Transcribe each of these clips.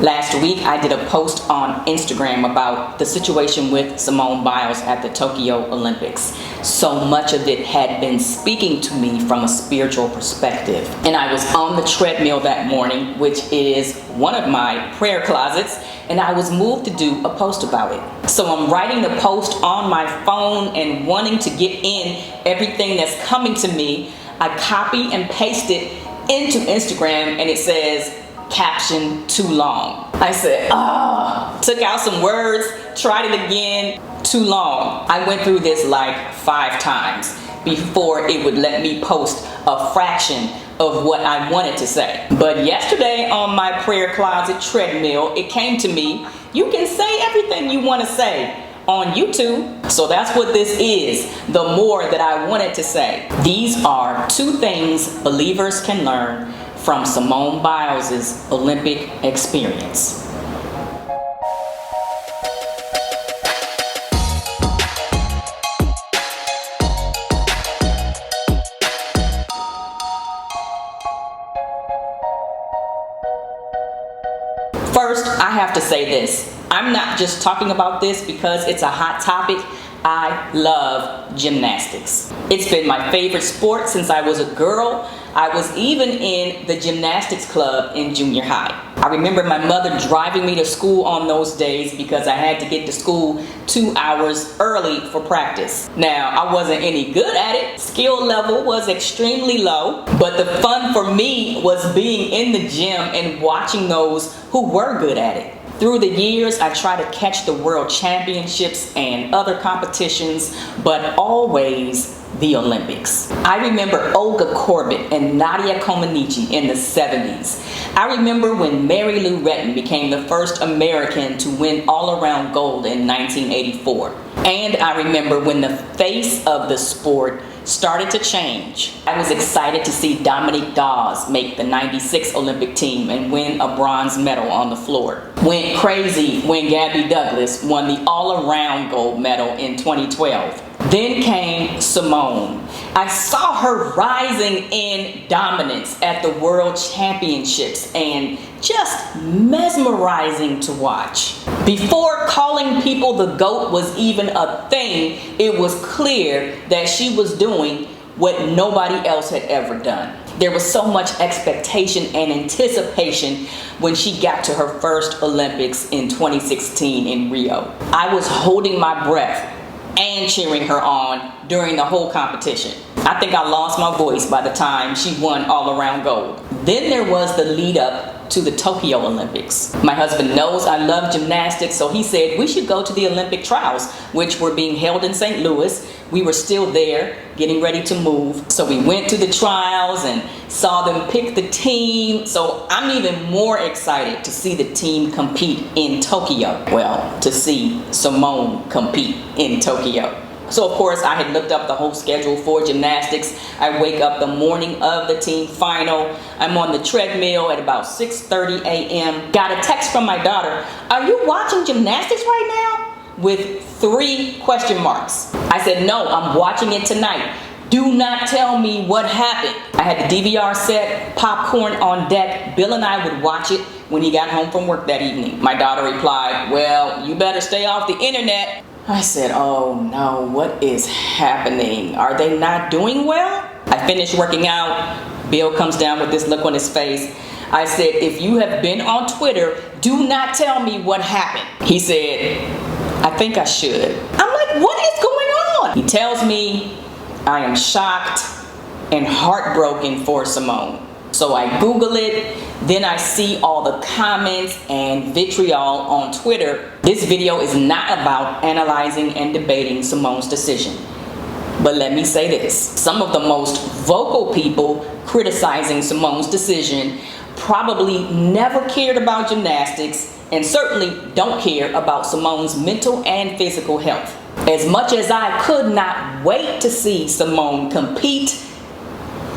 Last week, I did a post on Instagram about the situation with Simone Biles at the Tokyo Olympics. So much of it had been speaking to me from a spiritual perspective. And I was on the treadmill that morning, which is one of my prayer closets, and I was moved to do a post about it. So I'm writing the post on my phone and wanting to get in everything that's coming to me. I copy and paste it into Instagram, and it says, caption too long. I said, took out some words, tried it again, too long. I went through this like 5 times before it would let me post a fraction of what I wanted to say. But yesterday on my prayer closet treadmill, it came to me, you can say everything you want to say on YouTube. So that's what this is, the more that I wanted to say. These are 2 things believers can learn from Simone Biles' Olympic experience. First, I have to say this. I'm not just talking about this because it's a hot topic. I love gymnastics. It's been my favorite sport since I was a girl. I was even in the gymnastics club in junior high. I remember my mother driving me to school on those days because I had to get to school 2 hours early for practice. Now, I wasn't any good at it. Skill level was extremely low, but the fun for me was being in the gym and watching those who were good at it. Through the years, I tried to catch the world championships and other competitions, but always the Olympics. I remember Olga Korbut and Nadia Comaneci in the 70s. I remember when Mary Lou Retton became the first American to win all-around gold in 1984. And I remember when the face of the sport started to change. I was excited to see Dominique Dawes make the 96 Olympic team and win a bronze medal on the floor. Went crazy when Gabby Douglas won the all-around gold medal in 2012. Then came Simone. I saw her rising in dominance at the World Championships and just mesmerizing to watch. Before calling people the GOAT was even a thing, it was clear that she was doing what nobody else had ever done. There was so much expectation and anticipation when she got to her first Olympics in 2016 in Rio. I was holding my breath and cheering her on during the whole competition. I think I lost my voice by the time she won all-around gold. Then there was the lead up to the Tokyo Olympics. My husband knows I love gymnastics, so he said we should go to the Olympic trials, which were being held in St. Louis. We were still there, getting ready to move. So we went to the trials and saw them pick the team. So I'm even more excited to see the team compete in Tokyo. Well, to see Simone compete in Tokyo. So of course I had looked up the whole schedule for gymnastics. I wake up the morning of the team final. I'm on the treadmill at about 6:30 a.m. Got a text from my daughter, "Are you watching gymnastics right now?" with 3 question marks. I said, "No, I'm watching it tonight. Do not tell me what happened." I had the DVR set, popcorn on deck. Bill and I would watch it when he got home from work that evening. My daughter replied, "Well, you better stay off the internet." I said, "Oh no, what is happening? Are they not doing well?" I finished working out. Bill comes down with this look on his face. I said, "If you have been on Twitter, do not tell me what happened." He said, "I think I should." I'm like, "What is going on?" He tells me I am shocked and heartbroken for Simone. So I Google it, then I see all the comments and vitriol on Twitter. This video is not about analyzing and debating Simone's decision. But let me say this, some of the most vocal people criticizing Simone's decision probably never cared about gymnastics and certainly don't care about Simone's mental and physical health. As much as I could not wait to see Simone compete,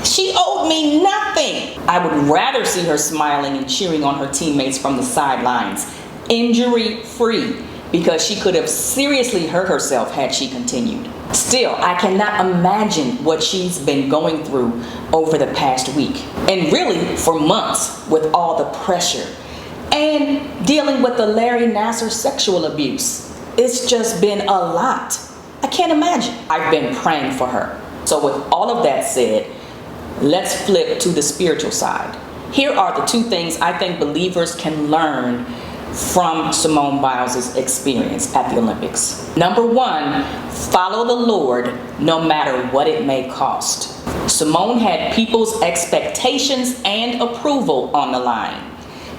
she owed me nothing. I would rather see her smiling and cheering on her teammates from the sidelines, injury-free, because she could have seriously hurt herself had she continued. Still, I cannot imagine what she's been going through over the past week, and really for months, with all the pressure and dealing with the Larry Nassar sexual abuse. It's just been a lot. I can't imagine. I've been praying for her. So with all of that said, let's flip to the spiritual side. Here are the two things I think believers can learn from Simone Biles' experience at the Olympics. Number one, follow the Lord no matter what it may cost. Simone had people's expectations and approval on the line.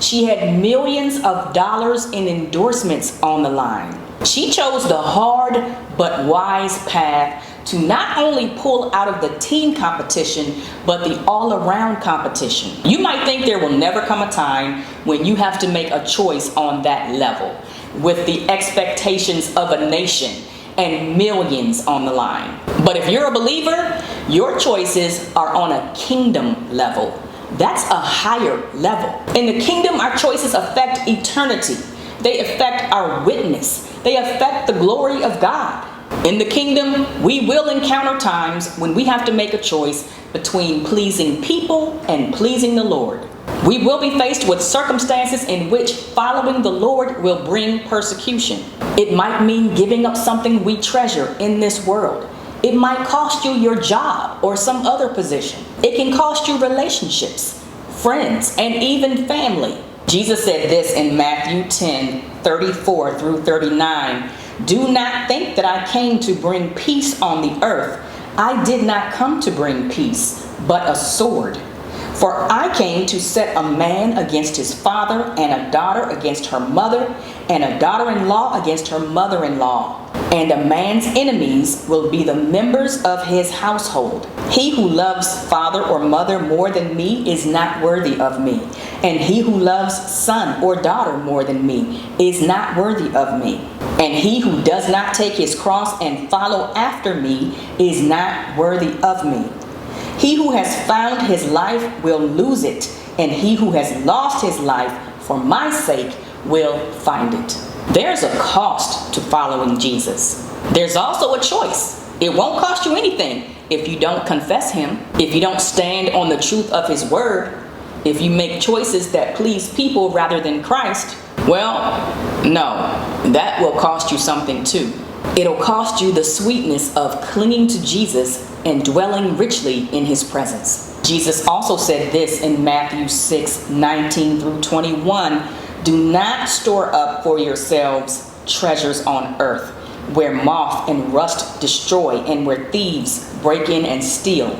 She had millions of dollars in endorsements on the line. She chose the hard but wise path to not only pull out of the team competition, but the all-around competition. You might think there will never come a time when you have to make a choice on that level, with the expectations of a nation and millions on the line. But if you're a believer, your choices are on a kingdom level. That's a higher level. In the kingdom, our choices affect eternity. They affect our witness. They affect the glory of God. In the kingdom, we will encounter times when we have to make a choice between pleasing people and pleasing the Lord. We will be faced with circumstances in which following the Lord will bring persecution. It might mean giving up something we treasure in this world. It might cost you your job or some other position. It can cost you relationships, friends, and even family. Jesus said this in Matthew 10:34 through 39. Do not think that I came to bring peace on the earth. I did not come to bring peace, but a sword. For I came to set a man against his father, and a daughter against her mother, and a daughter-in-law against her mother-in-law. And a man's enemies will be the members of his household. He who loves father or mother more than me is not worthy of me. And he who loves son or daughter more than me is not worthy of me. And he who does not take his cross and follow after me is not worthy of me. He who has found his life will lose it, and he who has lost his life for my sake will find it. There's a cost to following Jesus. There's also a choice. It won't cost you anything if you don't confess him, if you don't stand on the truth of his word, if you make choices that please people rather than Christ. Well, no, that will cost you something too. It'll cost you the sweetness of clinging to Jesus and dwelling richly in his presence. Jesus also said this in Matthew 6:19 through 21. Do not store up for yourselves treasures on earth, where moth and rust destroy and where thieves break in and steal.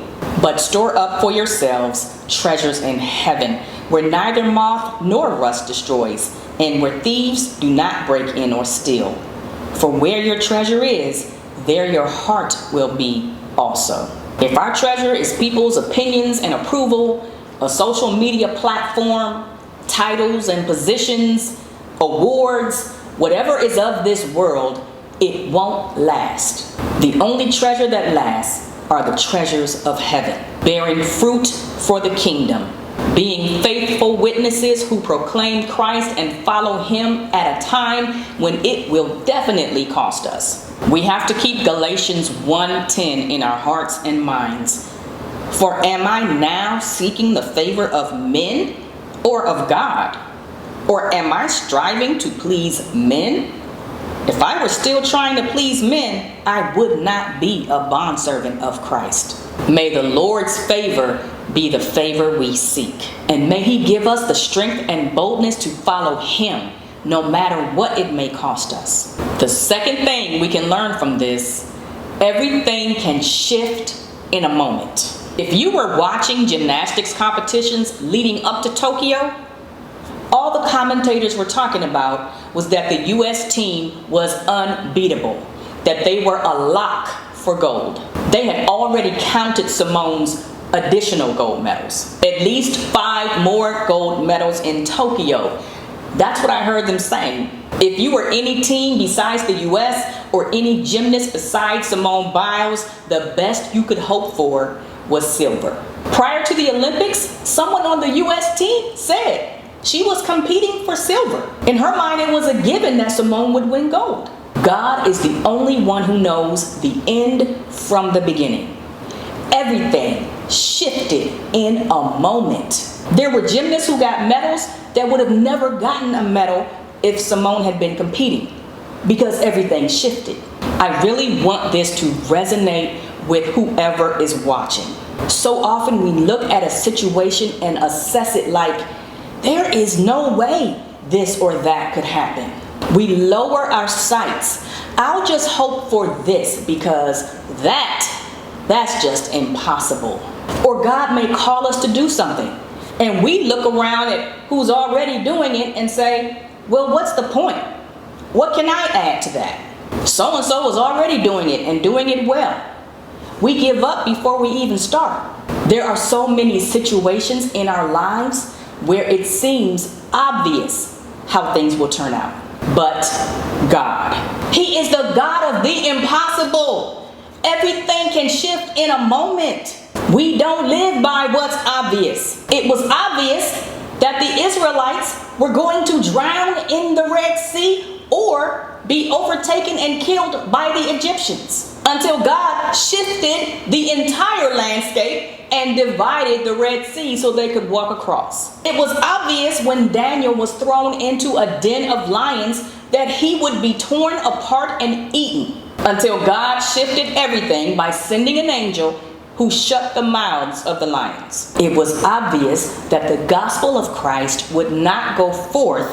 But store up for yourselves treasures in heaven, where neither moth nor rust destroys, and where thieves do not break in or steal. For where your treasure is, there your heart will be also. If our treasure is people's opinions and approval, a social media platform, titles and positions, awards, whatever is of this world, it won't last. The only treasure that lasts are the treasures of heaven, bearing fruit for the kingdom, being faithful witnesses who proclaim Christ and follow him at a time when it will definitely cost us. We have to keep Galatians 1:10 in our hearts and minds. For am I now seeking the favor of men or of God? Or am I striving to please men? If I were still trying to please men, I would not be a bondservant of Christ. May the Lord's favor be the favor we seek. And may he give us the strength and boldness to follow him, no matter what it may cost us. The second thing we can learn from this, everything can shift in a moment. If you were watching gymnastics competitions leading up to Tokyo, all the commentators were talking about was that the U.S. team was unbeatable, that they were a lock for gold. They had already counted Simone's additional gold medals, at least 5 more gold medals in Tokyo. That's what I heard them saying. If you were any team besides the U.S. or any gymnast besides Simone Biles, the best you could hope for was silver. Prior to the Olympics, someone on the U.S. team said she was competing for silver. In her mind, it was a given that Simone would win gold. God is the only one who knows the end from the beginning. Everything shifted in a moment. There were gymnasts who got medals that would have never gotten a medal if Simone had been competing, because everything shifted. I really want this to resonate with whoever is watching. So often we look at a situation and assess it like, there is no way this or that could happen. We lower our sights. I'll just hope for this because that's just impossible. Or God may call us to do something, and we look around at who's already doing it and say, well, what's the point? What can I add to that? So-and-so is already doing it and doing it well. We give up before we even start. There are so many situations in our lives where it seems obvious how things will turn out. But God, He is the God of the impossible. Everything can shift in a moment. We don't live by what's obvious. It was obvious that the Israelites were going to drown in the Red Sea or be overtaken and killed by the Egyptians, until God shifted the entire landscape and divided the Red Sea so they could walk across. It was obvious when Daniel was thrown into a den of lions that he would be torn apart and eaten, until God shifted everything by sending an angel who shut the mouths of the lions. It was obvious that the gospel of Christ would not go forth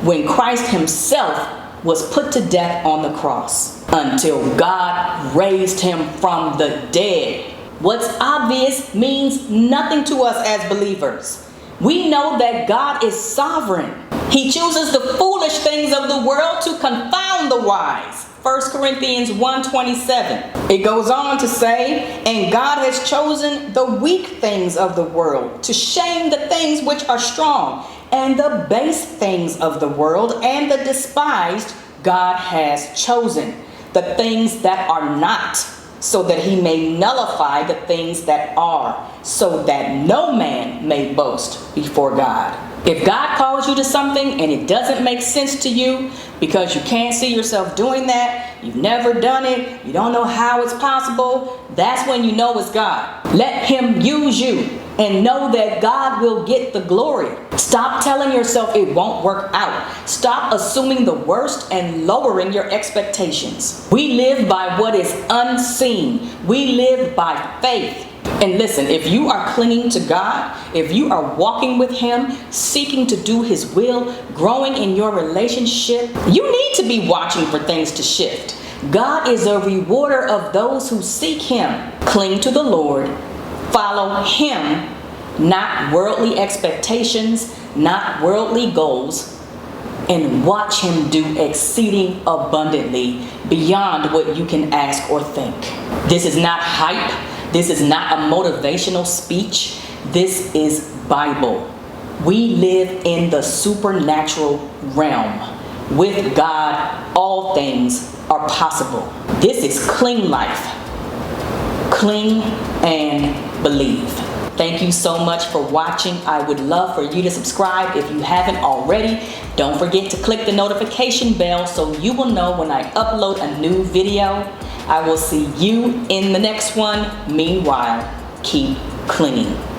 when Christ Himself was put to death on the cross, until God raised Him from the dead. What's obvious means nothing to us as believers. We know that God is sovereign. He chooses the foolish things of the world to confound the wise. 1 Corinthians 1:27. It goes on to say, and God has chosen the weak things of the world to shame the things which are strong, and the base things of the world and the despised God has chosen, the things that are not, so that He may nullify the things that are, so that no man may boast before God. If God calls you to something and it doesn't make sense to you because you can't see yourself doing that, you've never done it, you don't know how it's possible, that's when you know it's God. Let Him use you and know that God will get the glory. Stop telling yourself it won't work out. Stop assuming the worst and lowering your expectations. We live by what is unseen. We live by faith. And listen, if you are clinging to God, if you are walking with Him, seeking to do His will, growing in your relationship, you need to be watching for things to shift. God is a rewarder of those who seek Him. Cling to the Lord, follow Him, not worldly expectations, not worldly goals, and watch Him do exceeding abundantly beyond what you can ask or think. This is not hype. This is not a motivational speech. This is Bible. We live in the supernatural realm. With God, all things are possible. This is Cling Life. Cling and believe. Thank you so much for watching. I would love for you to subscribe if you haven't already. Don't forget to click the notification bell so you will know when I upload a new video. I will see you in the next one. Meanwhile, keep clinging.